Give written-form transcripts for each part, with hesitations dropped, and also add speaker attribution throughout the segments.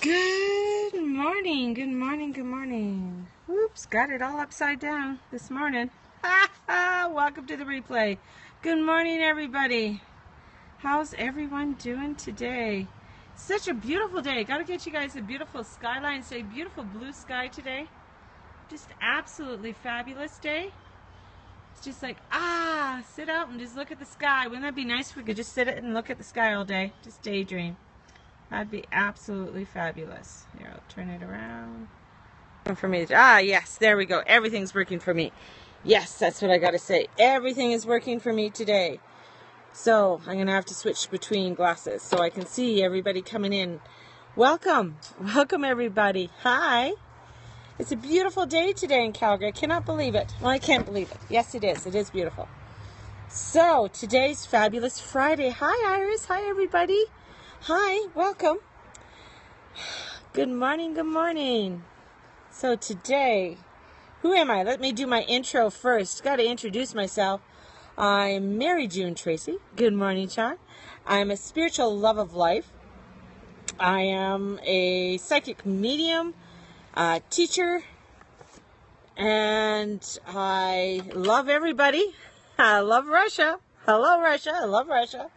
Speaker 1: Good morning, good morning, good morning. Oops, got it all upside down this morning. Welcome to the replay. Good morning, everybody. How's everyone doing today? Such a beautiful day. Got to get you guys a beautiful skyline. Say beautiful blue sky today. Just absolutely fabulous day. It's just like, sit out and just look at the sky. Wouldn't that be nice if we could just sit and look at the sky all day? Just daydream. That'd be absolutely fabulous. Here, I'll turn it around. For me, yes, there we go. Everything's working for me. Yes, that's what I gotta say. Everything is working for me today. So I'm gonna have to switch between glasses so I can see everybody coming in. Welcome, everybody. Hi. It's a beautiful day today in Calgary. I cannot believe it. Well, I can't believe it. Yes, it is. It is beautiful. So today's Fabulous Friday. Hi, Iris. Hi, everybody. Hi, welcome. Good morning, good morning. So today, who am I? Let me do my intro first. Got to introduce myself. I'm Mary June Tracy. Good morning, Sean. I'm a spiritual love of life. I am a psychic medium, teacher, and I love everybody. I love Russia. Hello, Russia. I love Russia.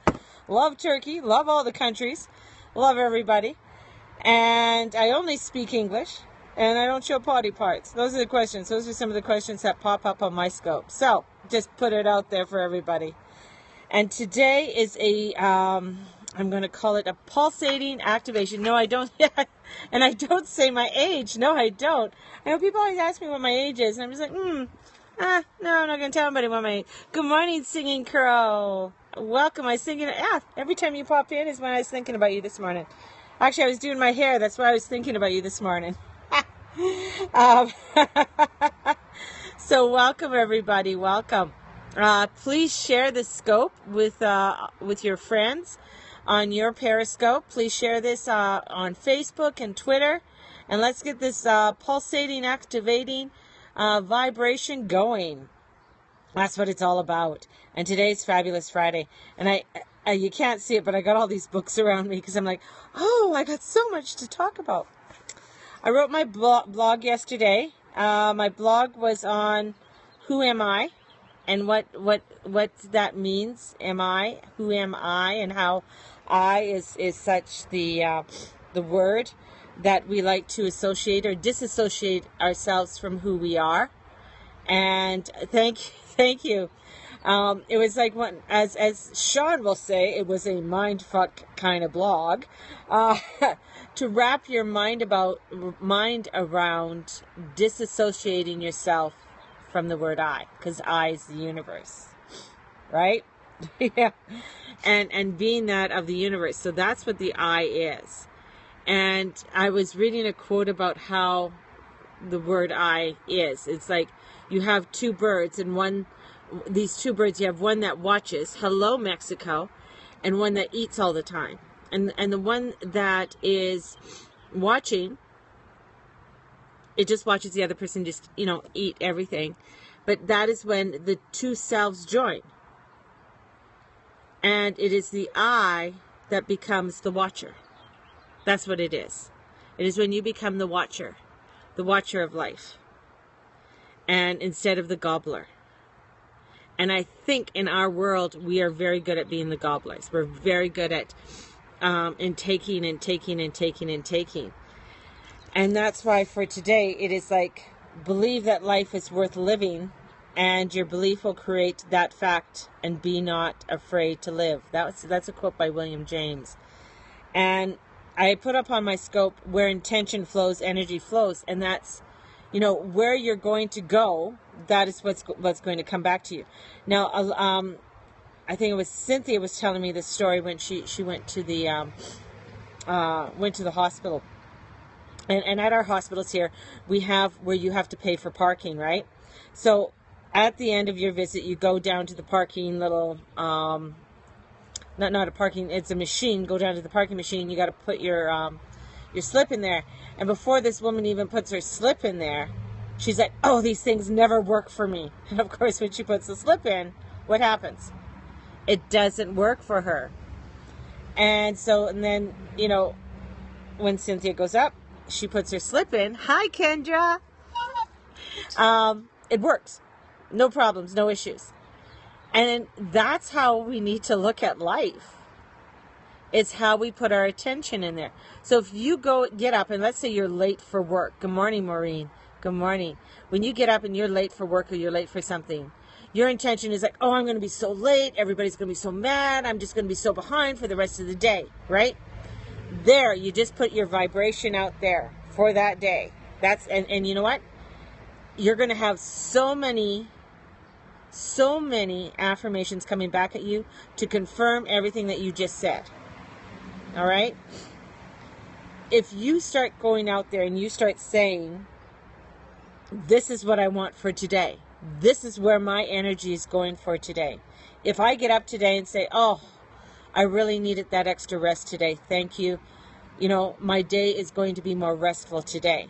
Speaker 1: Love Turkey, love all the countries, love everybody, and I only speak English, and I don't show potty parts. Those are the questions. Those are some of the questions that pop up on my scope. So, just put it out there for everybody. And today is I'm going to call it a pulsating activation. No, I don't, and I don't say my age. No, I don't. I know people always ask me what my age is, and I'm just like, no, I'm not going to tell anybody what my age. Good morning, Singing Crow. Welcome. I was thinking, every time you pop in is when I was thinking about you this morning. Actually, I was doing my hair. That's why I was thinking about you this morning. So welcome, everybody. Welcome. Please share the scope with your friends on your Periscope. Please share this on Facebook and Twitter. And let's get this pulsating, activating vibration going. That's what it's all about. And today's Fabulous Friday. And you can't see it, but I got all these books around me because I'm like, I got so much to talk about. I wrote my blog yesterday. My blog was on who am I and what that means. Am I? Who am I? And how I is such the word that we like to associate or disassociate ourselves from who we are. And thank you. It was like as Sean will say, it was a mindfuck kind of blog, to wrap your mind around disassociating yourself from the word I, because I is the universe, right? Yeah, and being that of the universe. So that's what the I is. And I was reading a quote about how the word I is. It's like you have two birds, and these two birds, you have one that watches, hello Mexico, and one that eats all the time. And the one that is watching, it just watches the other person just, eat everything. But that is when the two selves join. And it is the I that becomes the watcher. That's what it is. It is when you become the watcher of life, and instead of the gobbler. And I think in our world, we are very good at being the gobblers. We're very good at in taking and taking and taking and taking. And that's why for today, it is like, believe that life is worth living, and your belief will create that fact, and be not afraid to live. That's a quote by William James. And I put up on my scope, where intention flows, energy flows. And that's, where you're going to go, that is what's going to come back to you. Now, I think it was Cynthia was telling me this story when she went to the hospital. And at our hospitals here, we have where you have to pay for parking, right? So at the end of your visit, you go down to the parking little, not a parking, it's a machine. Go down to the parking machine. You got to put your slip in there. And before this woman even puts her slip in there, she's like, these things never work for me. And of course, when she puts the slip in, what happens? It doesn't work for her. And then, when Cynthia goes up, she puts her slip in. Hi, Kendra. It works. No problems, no issues. And that's how we need to look at life. It's how we put our attention in there. So if you get up and let's say you're late for work. Good morning, Maureen. Good morning. When you get up and you're late for work or you're late for something, your intention is like, oh, I'm going to be so late. Everybody's going to be so mad. I'm just going to be so behind for the rest of the day, right? There, you just put your vibration out there for that day. And you know what? You're going to have so many affirmations coming back at you to confirm everything that you just said. All right? If you start going out there and you start saying, this is what I want for today. This is where my energy is going for today. If I get up today and say, oh, I really needed that extra rest today. Thank you. You know, my day is going to be more restful today.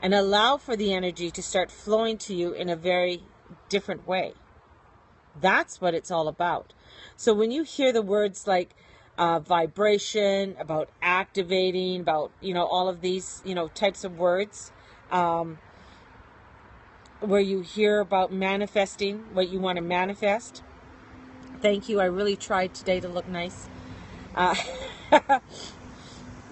Speaker 1: And allow for the energy to start flowing to you in a very different way. That's what it's all about. So when you hear the words like vibration, about activating, about, all of these, types of words, where you hear about manifesting what you want to manifest. Thank you. I really tried today to look nice.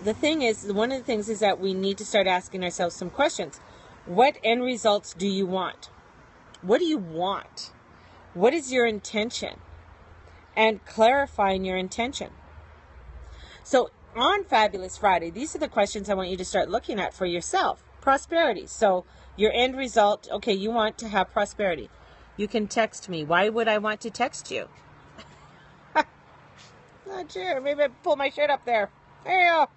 Speaker 1: The thing is, one of the things is that we need to start asking ourselves some questions. What end results do you want? What do you want? What is your intention? And clarifying your intention. So on Fabulous Friday, these are the questions I want you to start looking at for yourself. Prosperity. So your end result, okay, you want to have prosperity. You can text me. Why would I want to text you? Not sure. Maybe I pull my shirt up there. There you go.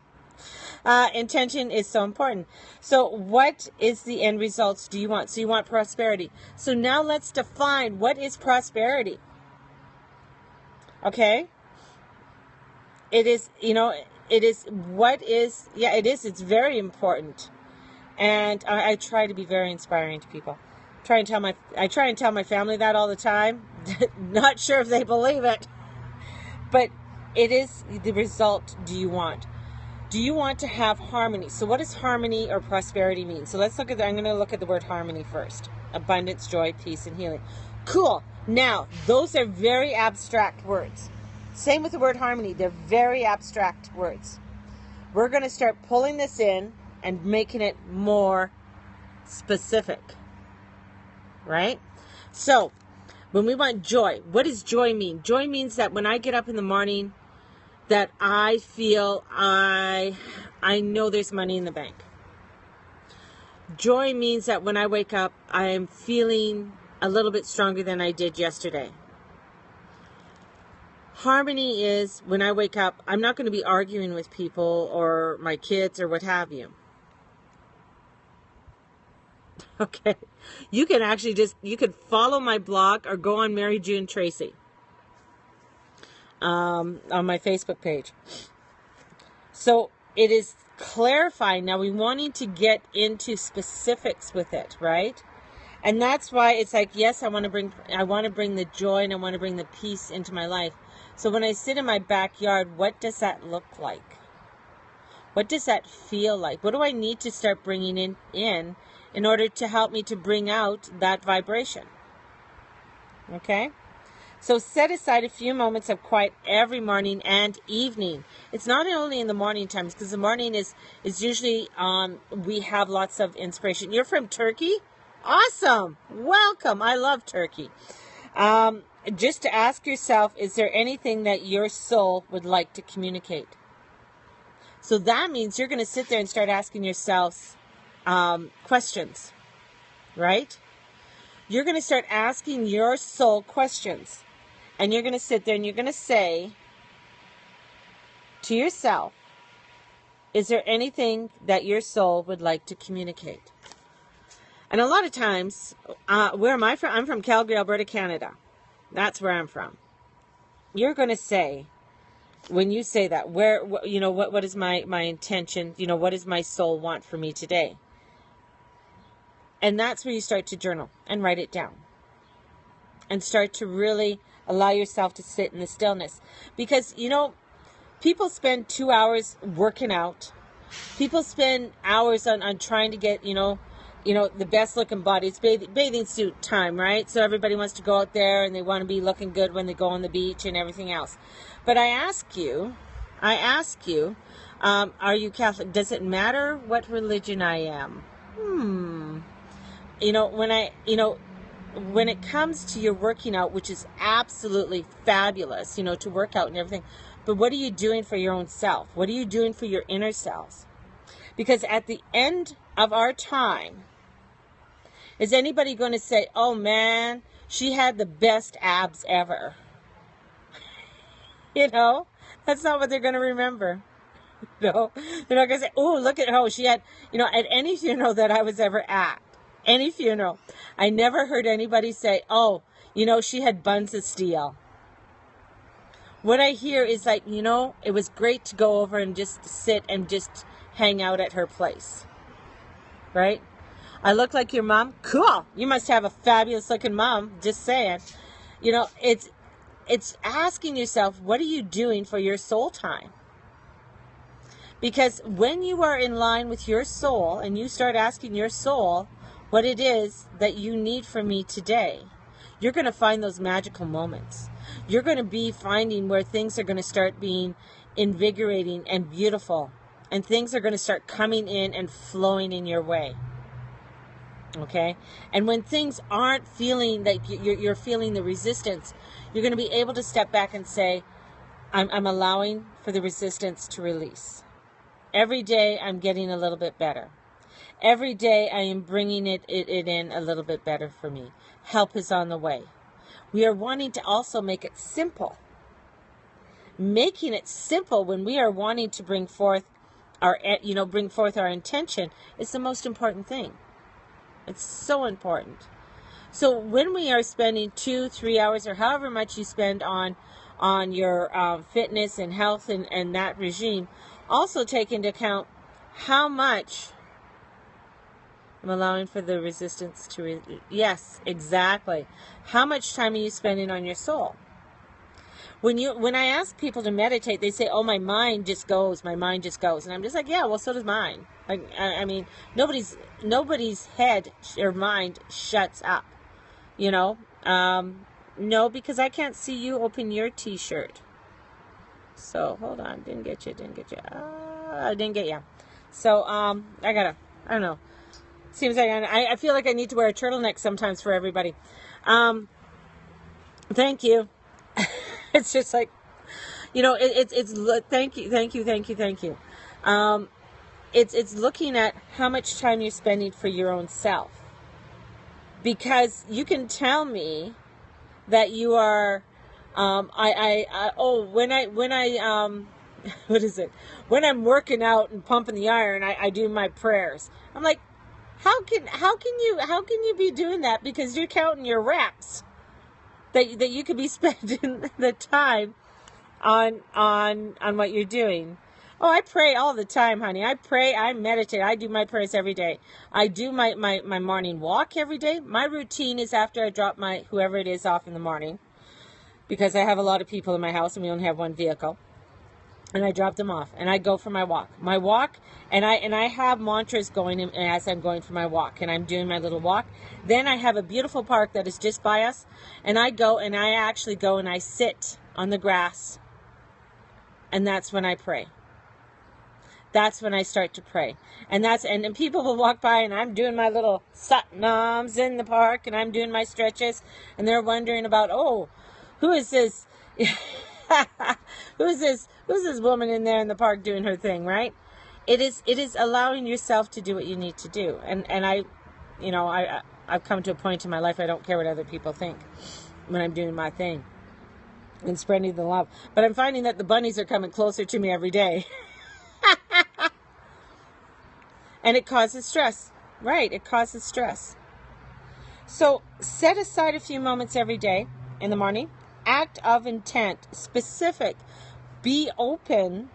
Speaker 1: Intention is so important. So what is the end results do you want? So you want prosperity. So now let's define what is prosperity. Okay? It is, it's very important. And I try to be very inspiring to people. I try and tell my family that all the time. Not sure if they believe it. But it is the result do you want. Do you want to have harmony? So what does harmony or prosperity mean? So let's look at I'm going to look at the word harmony first. Abundance, joy, peace, and healing. Cool. Now, those are very abstract words. Same with the word harmony. They're very abstract words. We're going to start pulling this in and making it more specific. Right? So, when we want joy, what does joy mean? Joy means that when I get up in the morning, that I feel I know there's money in the bank. Joy means that when I wake up, I am feeling a little bit stronger than I did yesterday. Harmony is when I wake up, I'm not going to be arguing with people or my kids or what have you. Okay. You can actually you could follow my blog or go on Mary June Tracy. On my Facebook page. So it is clarifying. Now we're wanting to get into specifics with it, right? And that's why it's like, yes, I want to bring the joy and I want to bring the peace into my life. So when I sit in my backyard, what does that look like? What does that feel like? What do I need to start bringing in order to help me to bring out that vibration? Okay? So set aside a few moments of quiet every morning and evening. It's not only in the morning times, because the morning is usually, we have lots of inspiration. You're from Turkey? Awesome. Welcome. I love Turkey. Just to ask yourself, is there anything that your soul would like to communicate? So that means you're going to sit there and start asking yourself questions, right? You're going to start asking your soul questions. And you're going to sit there and you're going to say to yourself, is there anything that your soul would like to communicate? And a lot of times, where am I from? I'm from Calgary, Alberta, Canada. That's where I'm from. You're going to say, when you say that, what is my intention? What does my soul want for me today? And that's where you start to journal and write it down. And start to really allow yourself to sit in the stillness. Because, people spend 2 hours working out People spend hours on trying to get, the best looking body. It's bathing suit time, right? So everybody wants to go out there and they want to be looking good when they go on the beach and everything else. But I ask you, are you Catholic? Does it matter what religion I am? When it comes to your working out, which is absolutely fabulous, to work out and everything, but what are you doing for your own self? What are you doing for your inner selves? Because at the end of our time, is anybody going to say, oh man, she had the best abs ever? That's not what they're going to remember. No, they're not going to say, oh, look at her. She had, at any funeral that I was ever at, any funeral, I never heard anybody say, oh, she had buns of steel. What I hear is like, it was great to go over and just sit and just hang out at her place. Right? I look like your mom? Cool. You must have a fabulous looking mom. Just saying. It's asking yourself, what are you doing for your soul time? Because when you are in line with your soul and you start asking your soul what it is that you need from me today, you're going to find those magical moments. You're going to be finding where things are going to start being invigorating and beautiful. And things are going to start coming in and flowing in your way. Okay? And when things aren't feeling like you're feeling the resistance, you're going to be able to step back and say, I'm allowing for the resistance to release. Every day I'm getting a little bit better. Every day I am bringing it in a little bit better for me. Help is on the way. We are wanting to also make it simple. Making it simple when we are wanting to bring forth our intention is the most important thing. It's so important. So when we are spending 2-3 hours or however much you spend on your fitness and health and that regime, also take into account how much I'm allowing for the resistance to yes, exactly. How much time are you spending on your soul? When I ask people to meditate, they say, oh, my mind just goes. And I'm just like, yeah, well, so does mine. Like, I mean, nobody's head or mind shuts up, No, because I can't see you open your t-shirt. So, hold on. Didn't get you. I didn't get you. So, I don't know. Seems like I feel like I need to wear a turtleneck sometimes for everybody. Thank you. It's just like, it's thank you. It's looking at how much time you're spending for your own self, because you can tell me that you are, when I'm working out and pumping the iron, I do my prayers. I'm like, how can you be doing that? Because you're counting your reps. That you could be spending the time on what you're doing. Oh, I pray all the time, honey. I pray, I meditate. I do my prayers every day. I do my morning walk every day. My routine is after I drop my whoever it is off in the morning, because I have a lot of people in my house and we only have one vehicle. And I drop them off and I go for my walk. And I have mantras going as I'm going for my walk, and I'm doing my little walk. Then I have a beautiful park that is just by us, and I actually go and I sit on the grass. And that's when I pray. That's when I start to pray. And people will walk by and I'm doing my little satnams in the park and I'm doing my stretches, and they're wondering about, oh, who is this? Who's this woman in there in the park doing her thing, right? It is allowing yourself to do what you need to do. And I've come to a point in my life I don't care what other people think when I'm doing my thing and spreading the love. But I'm finding that the bunnies are coming closer to me every day. And it causes stress. Right, it causes stress. So set aside a few moments every day in the morning. Act of intent, specific. Be open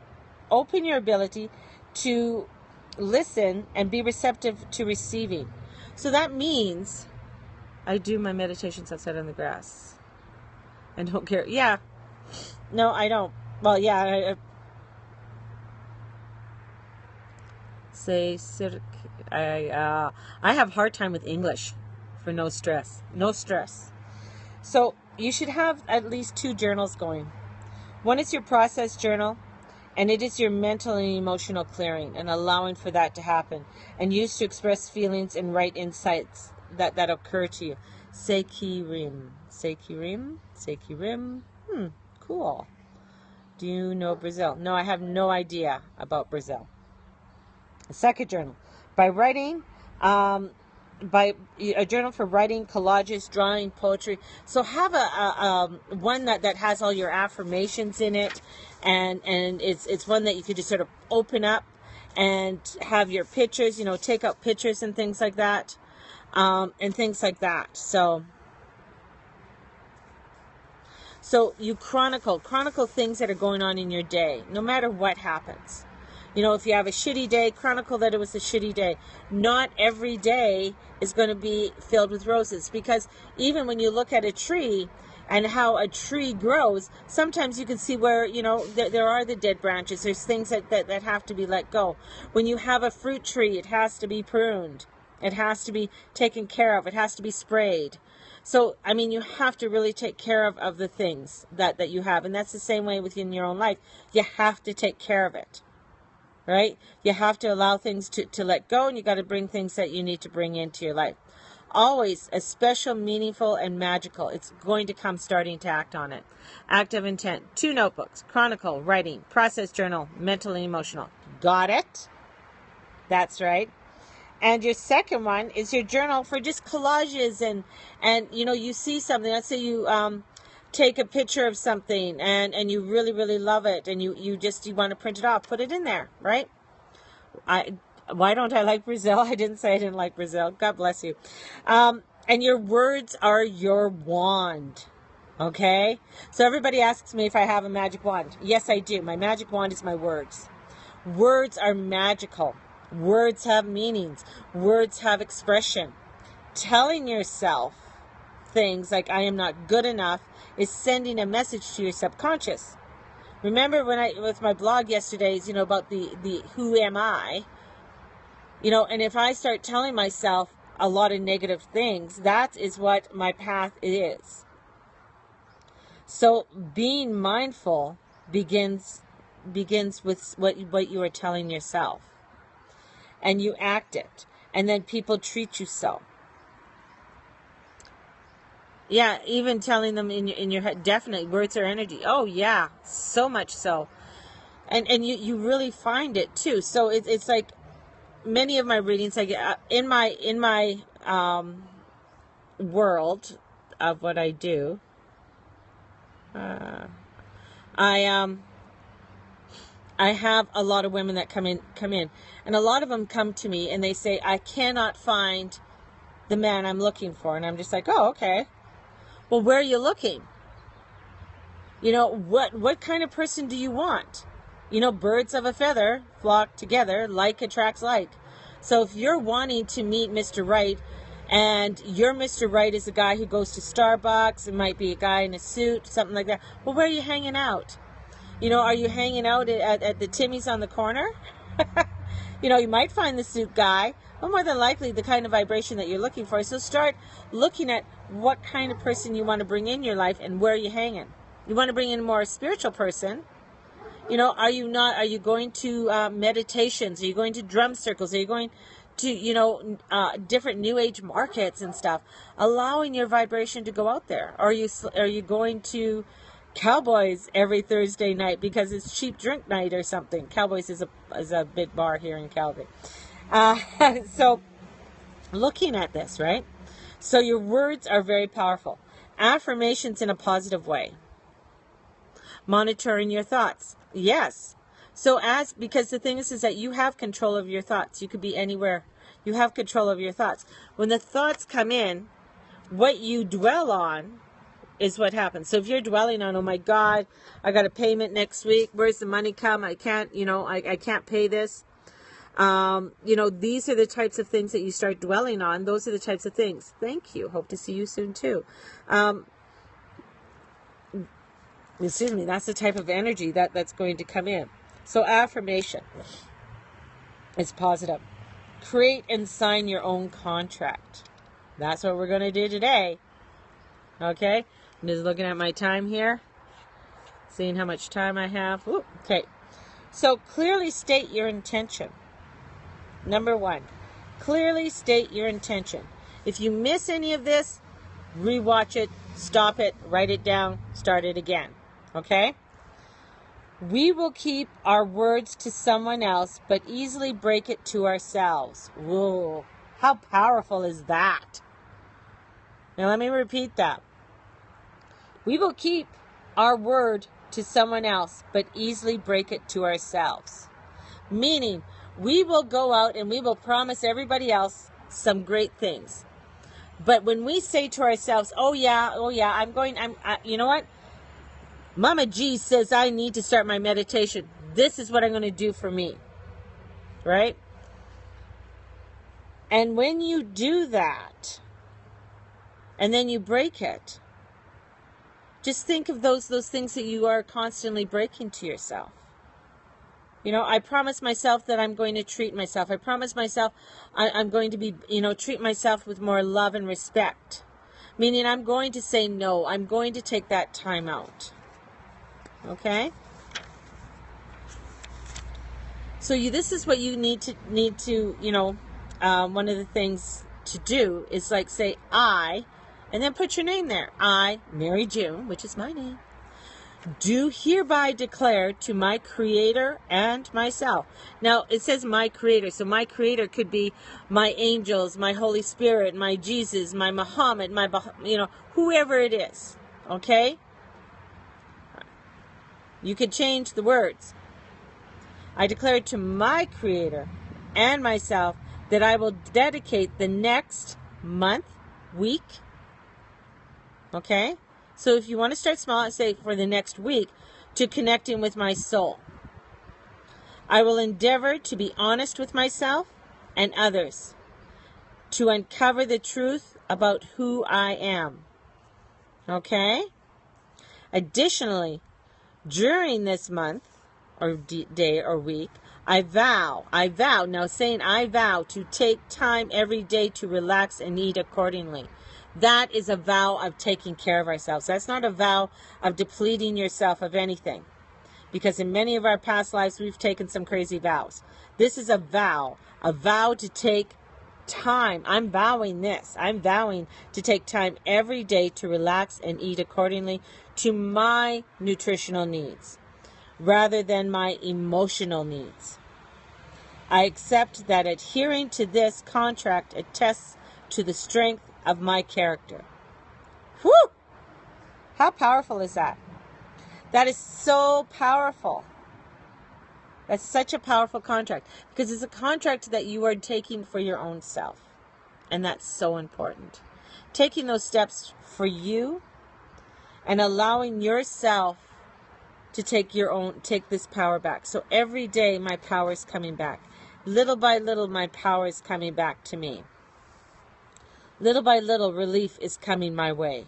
Speaker 1: your ability to listen and be receptive to receiving. So that means I do my meditations outside on the grass. I don't care. Yeah. No, I don't. Well, yeah. I have a hard time with English for no stress. No stress. So you should have at least 2 journals going. One is your process journal, and it is your mental and emotional clearing and allowing for that to happen and used to express feelings and write insights that occur to you. Sekirim. Cool. Do you know Brazil? No, I have no idea about Brazil. Second journal. By writing, by a journal for writing, collages, drawing, poetry. So have a one that has all your affirmations in it, and it's one that you could just sort of open up and have your pictures, take out pictures and things like that, and things like that. So you chronicle things that are going on in your day, no matter what happens. If you have a shitty day, chronicle that it was a shitty day. Not every day is going to be filled with roses, because even when you look at a tree and how a tree grows, sometimes you can see where, there are the dead branches. There's things that have to be let go. When you have a fruit tree, it has to be pruned. It has to be taken care of. It has to be sprayed. So, you have to really take care of the things that you have. And that's the same way within your own life. You have to take care of it. Right? You have to allow things to let go, and you got to bring things that you need to bring into your life. Always a special, meaningful, and magical. It's going to come starting to act on it. Act of intent. 2 notebooks. Chronicle, writing, process journal, mental and emotional. Got it? That's right. And your second one is your journal for just collages and you see something. Let's say you take a picture of something and you really, really love it, and you want to print it off, put it in there, right? Why don't I like Brazil? I didn't say I didn't like Brazil. God bless you. And your words are your wand. Okay? So everybody asks me if I have a magic wand. Yes, I do. My magic wand is my words. Words are magical. Words have meanings. Words have expression. Telling yourself things like I am not good enough is sending a message to your subconscious. Remember with my blog yesterday, about the who am I, and if I start telling myself a lot of negative things, that is what my path is. So being mindful begins with what you are telling yourself, and you act it, and then people treat you so. Yeah, even telling them in your head, definitely, words are energy. Oh yeah, so much so. And you really find it too. So it's like many of my readings I get in my world of what I do. I have a lot of women that come in, and a lot of them come to me and they say, I cannot find the man I'm looking for. And I'm just like, oh, okay. Well, where are you looking? What kind of person do you want? Birds of a feather flock together, like attracts like. So if you're wanting to meet Mr. Right, and your Mr. Right is a guy who goes to Starbucks, it might be a guy in a suit, something like that. Well, where are you hanging out? Are you hanging out at the Timmy's on the corner? You might find the suit guy, but more than likely the kind of vibration that you're looking for. So start looking at what kind of person you want to bring in your life and where you're hanging. You want to bring in a more spiritual person. Are you going to meditations? Are you going to drum circles? Are you going to, different new age markets and stuff? Allowing your vibration to go out there. Are you going to Cowboys every Thursday night because it's cheap drink night or something? Cowboys is a big bar here in Calgary. So looking at this, right? So your words are very powerful. Affirmations in a positive way. Monitoring your thoughts. Yes. So because the thing is that you have control of your thoughts. You could be anywhere. You have control of your thoughts. When the thoughts come in, what you dwell on is what happens. So if you're dwelling on, oh my God, I got a payment next week. Where's the money come? I can't, I can't pay this. These are the types of things that you start dwelling on. Those are the types of things. Thank you. Hope to see you soon too. That's the type of energy that's going to come in. So affirmation. It's positive. Create and sign your own contract. That's what we're going to do today. Okay? I'm just looking at my time here. Seeing how much time I have. Ooh, okay. So clearly state your intention. Number 1. Clearly state your intention. If you miss any of this, rewatch it, stop it, write it down, start it again. Okay? We will keep our words to someone else, but easily break it to ourselves. Whoa. How powerful is that? Now let me repeat that. We will keep our word to someone else, but easily break it to ourselves. Meaning, we will go out and we will promise everybody else some great things. But when we say to ourselves, oh yeah, you know what? Mama G says I need to start my meditation. This is what I'm going to do for me. Right? And when you do that, and then you break it, just think of those things that you are constantly breaking to yourself. You know, I promise myself that I'm going to treat myself. I promise myself I'm going to be, treat myself with more love and respect. Meaning I'm going to say no. I'm going to take that time out. Okay? So this is what you need to, one of the things to do is like say I, and then put your name there. I, Mary June, which is my name, do hereby declare to my Creator and myself. Now, it says my Creator. So my Creator could be my angels, my Holy Spirit, my Jesus, my Muhammad, whoever it is. Okay? You could change the words. I declare to my Creator and myself that I will dedicate the next month, week. Okay? So if you want to start small and say for the next week, to connecting with my soul. I will endeavor to be honest with myself and others, to uncover the truth about who I am. Okay? Additionally, during this month, or day or week, I vow, now saying I vow to take time every day to relax and eat accordingly. That is a vow of taking care of ourselves. That's not a vow of depleting yourself of anything. Because in many of our past lives, we've taken some crazy vows. This is a vow to take time. I'm vowing this. I'm vowing to take time every day to relax and eat accordingly to my nutritional needs, rather than my emotional needs. I accept that adhering to this contract attests to the strength of my character. Whew! How powerful is that? That is so powerful. That's such a powerful contract, because it's a contract that you are taking for your own self. And that's so important. Taking those steps for you and allowing yourself to take this power back. So every day my power is coming back. Little by little my power is coming back to me. Little by little relief is coming my way.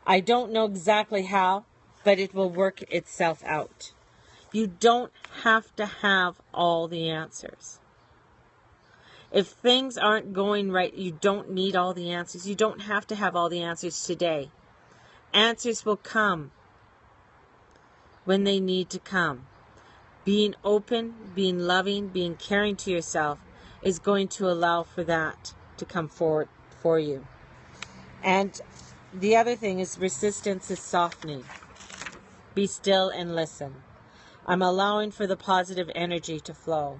Speaker 1: I don't know exactly how, but it will work itself out. You don't have to have all the answers. If things aren't going right, you don't need all the answers. You don't have to have all the answers today. Answers will come when they need to come. Being open, being loving, being caring to yourself is going to allow for that to come forward for you. And the other thing is resistance is softening. Be still and listen. I'm allowing for the positive energy to flow.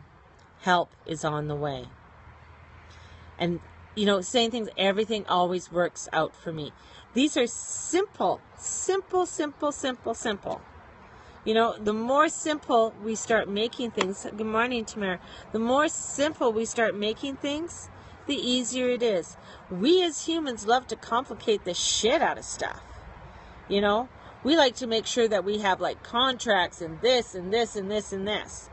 Speaker 1: Help is on the way. And, saying things, everything always works out for me. These are simple. The more simple we start making things, good morning, Tamara. The more simple we start making things, the easier it is. We as humans love to complicate the shit out of stuff. We like to make sure that we have like contracts and this and this and this and this.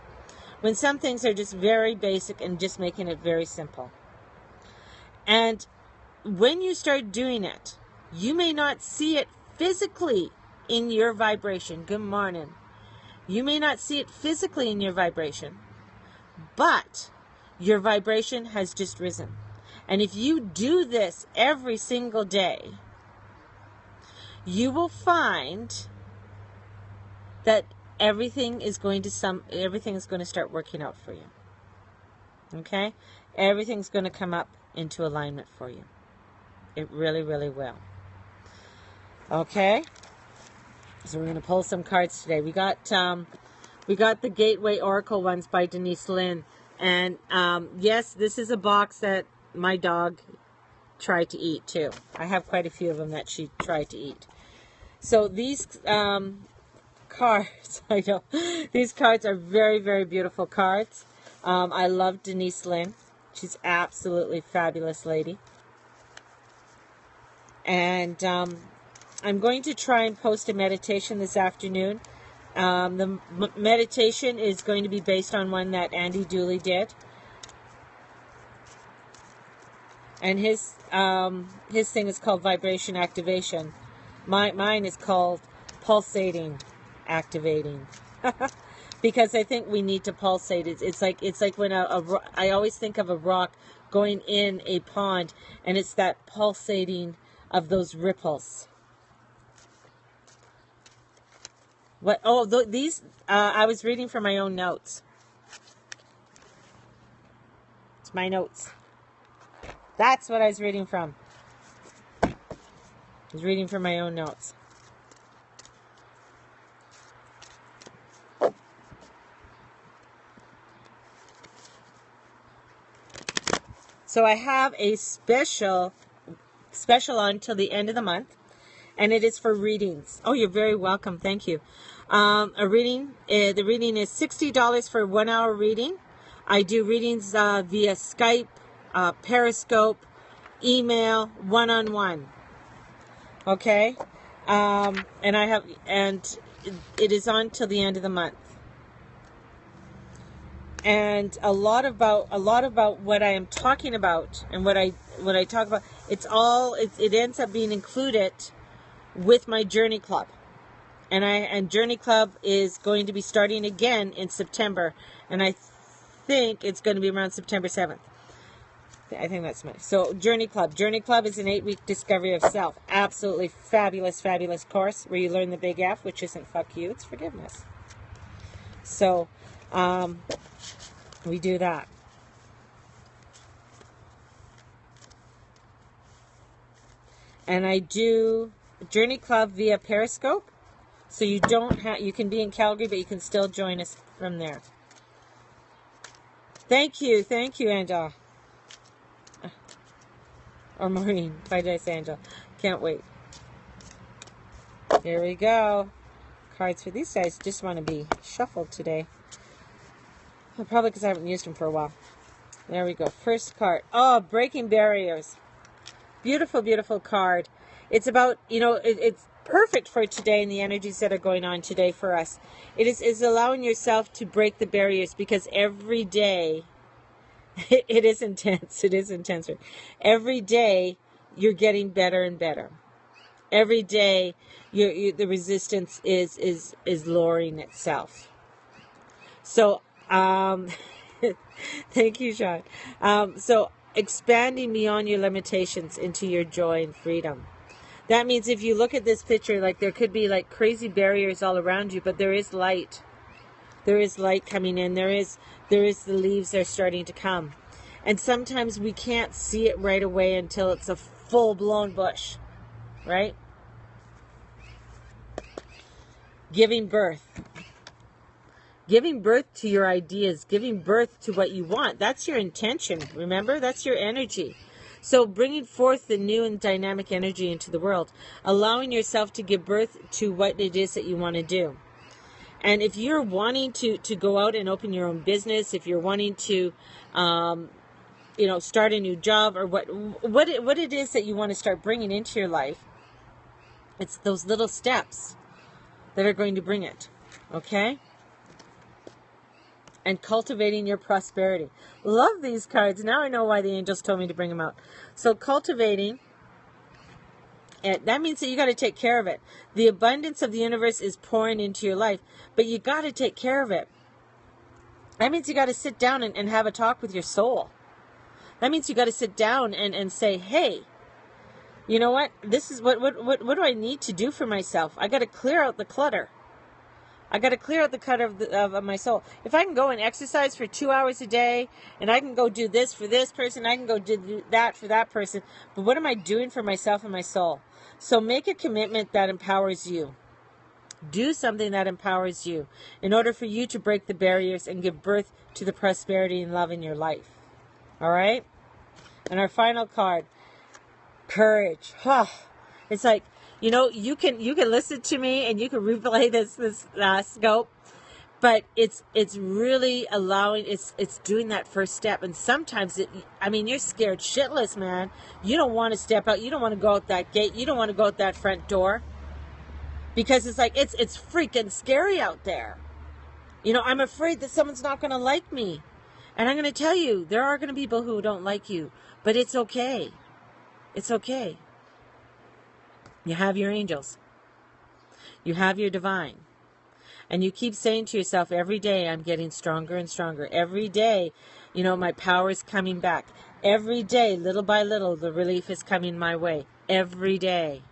Speaker 1: When some things are just very basic and just making it very simple. And when you start doing it, you may not see it physically in your vibration. Good morning. You may not see it physically in your vibration, but your vibration has just risen. And if you do this every single day, you will find that everything is going to start working out for you. Okay? Everything's going to come up into alignment for you. It really, really will. Okay? So we're going to pull some cards today. We got the Gateway Oracle ones by Denise Lynn. And yes, this is a box that my dog tried to eat too. I have quite a few of them that she tried to eat. So these cards, I know, these cards are very, very beautiful cards. I love Denise Lynn. She's absolutely fabulous lady. And I'm going to try and post a meditation this afternoon. The meditation is going to be based on one that Andy Dooley did. And his thing is called Vibration Activation. Mine is called Pulsating Activating. Because I think we need to pulsate. It's like when I always think of a rock going in a pond, and it's that pulsating of those ripples. What? Oh, these I was reading from my own notes. It's my notes. That's what I was reading from. I was reading from my own notes. So I have a special on till the end of the month, and it is for readings. Oh, you're very welcome. Thank you. The reading is $60 for a 1 hour reading. I do readings via Skype, Periscope, email, one-on-one. Okay, and it is on till the end of the month. And a lot about what I am talking about and what I talk about, it ends up being included with my Journey Club. And Journey Club is going to be starting again in September, and I think it's going to be around September 7th. I think that's my... So Journey Club is an 8-week discovery of self. Absolutely fabulous course where you learn the big F, which isn't fuck you, it's forgiveness. So we do that. And I do Journey Club via Periscope. So you can be in Calgary, but you can still join us from there. Thank you, Angela. Or Maureen. Why did I say Angela? Can't wait. Here we go. Cards for these guys just want to be shuffled today. Probably because I haven't used them for a while. There we go. First card. Oh, Breaking Barriers. Beautiful, beautiful card. It's about, it's perfect for today and the energies that are going on today for us. It is allowing yourself to break the barriers, because every day, it is intense. It is intense. Every day, you're getting better and better. Every day, the resistance is lowering itself. So, thank you, Sean. So expanding beyond your limitations into your joy and freedom. That means if you look at this picture, like there could be like crazy barriers all around you, but there is light. There is light coming in. There is the leaves that are starting to come. And sometimes we can't see it right away until it's a full-blown bush, right? Giving birth. Giving birth to your ideas, giving birth to what you want. That's your intention, remember? That's your energy. So bringing forth the new and dynamic energy into the world, allowing yourself to give birth to what it is that you want to do. And if you're wanting to go out and open your own business, if you're wanting to, start a new job, or what it is that you want to start bringing into your life, it's those little steps that are going to bring it, okay? And cultivating your prosperity. Love these cards. Now I know why the angels told me to bring them out. So cultivating, that means that you got to take care of it. The abundance of the universe is pouring into your life, but you got to take care of it. That means you got to sit down and have a talk with your soul. That means you got to sit down and say, hey, you know what? This is what do I need to do for myself? I got to clear out the clutter. I got to clear out the clutter of my soul. If I can go and exercise for 2 hours a day, and I can go do this for this person, I can go do that for that person, but what am I doing for myself and my soul? So make a commitment that empowers you. Do something that empowers you in order for you to break the barriers and give birth to the prosperity and love in your life. All right? And our final card, courage. It's like, you know, you can listen to me and you can replay this scope, but it's really allowing, it's doing that first step. And sometimes you're scared shitless, man. You don't want to step out. You don't want to go out that gate. You don't want to go out that front door. Because it's like, it's freaking scary out there. You know, I'm afraid that someone's not going to like me. And I'm going to tell you, there are going to be people who don't like you. But it's okay. It's okay. You have your angels. You have your divine. And you keep saying to yourself, every day I'm getting stronger and stronger. Every day, you know, my power is coming back. Every day, little by little, the relief is coming my way. Every day.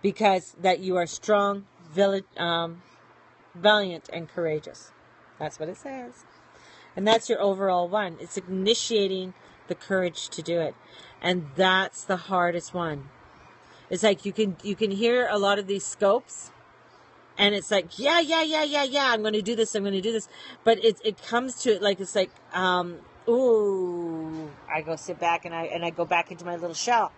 Speaker 1: Because that you are strong, valiant, and courageous. That's what it says. And that's your overall one. It's initiating the courage to do it. And that's the hardest one. It's like you can hear a lot of these scopes. And it's like, yeah, I'm going to do this, But it comes to it like, it's like, ooh, I go sit back and I go back into my little shell.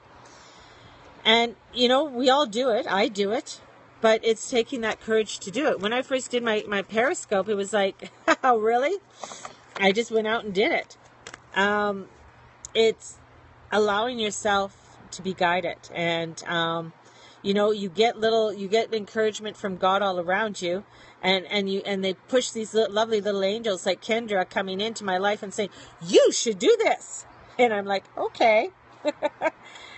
Speaker 1: And, you know, we all do it. I do it. But it's taking that courage to do it. When I first did my Periscope, it was like, oh, really? I just went out and did it. It's allowing yourself to be guided. And, you know, you get encouragement from God all around you. And they push these lovely little angels like Kendra coming into my life and saying, you should do this. And I'm like, okay.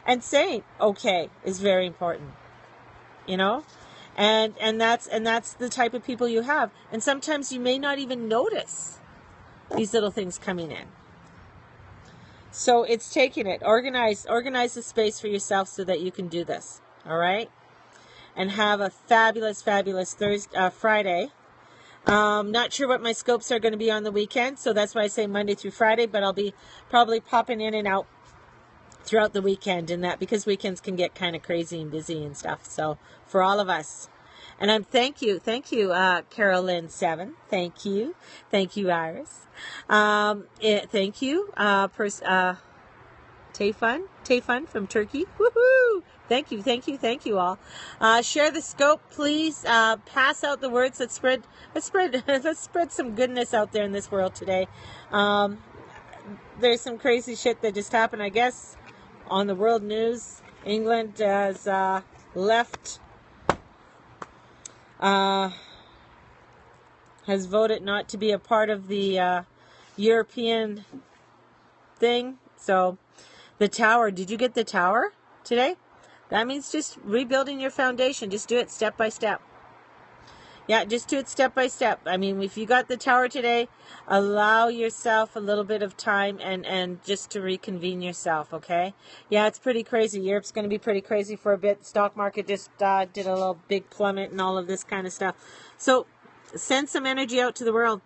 Speaker 1: And saying okay is very important, you know, and that's the type of people you have. And sometimes you may not even notice these little things coming in. So it's taking it, organize the space for yourself so that you can do this. All right, and have a fabulous Friday. Not sure what my scopes are going to be on the weekend, so that's why I say Monday through Friday. But I'll be probably popping in and out throughout the weekend, and that because weekends can get kind of crazy and busy and stuff. So for all of us, and I'm thank you, Carolyn 7. Thank you, Iris. Thank you, Tayfun from Turkey. Woohoo! Thank you all. Share the scope, please. Pass out the words. Let's spread some goodness out there in this world today. There's some crazy shit that just happened, I guess. On the world news, England has has voted not to be a part of the European thing. So the tower, did you get the tower today? That means just rebuilding your foundation. Just do it step by step. Yeah, just do it step by step. I mean, if you got the tower today, allow yourself a little bit of time and just to reconvene yourself, okay? Yeah, it's pretty crazy. Europe's going to be pretty crazy for a bit. The stock market just did a little big plummet and all of this kind of stuff. So send some energy out to the world.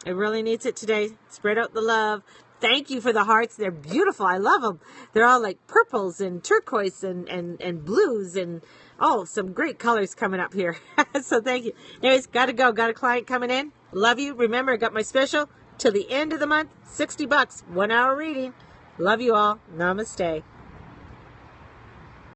Speaker 1: It really needs it today. Spread out the love. Thank you for the hearts. They're beautiful. I love them. They're all like purples and turquoise and blues and some great colors coming up here. So thank you. Anyways, got to go. Got a client coming in. Love you. Remember, I got my special till the end of the month. $60, 1 hour reading. Love you all. Namaste.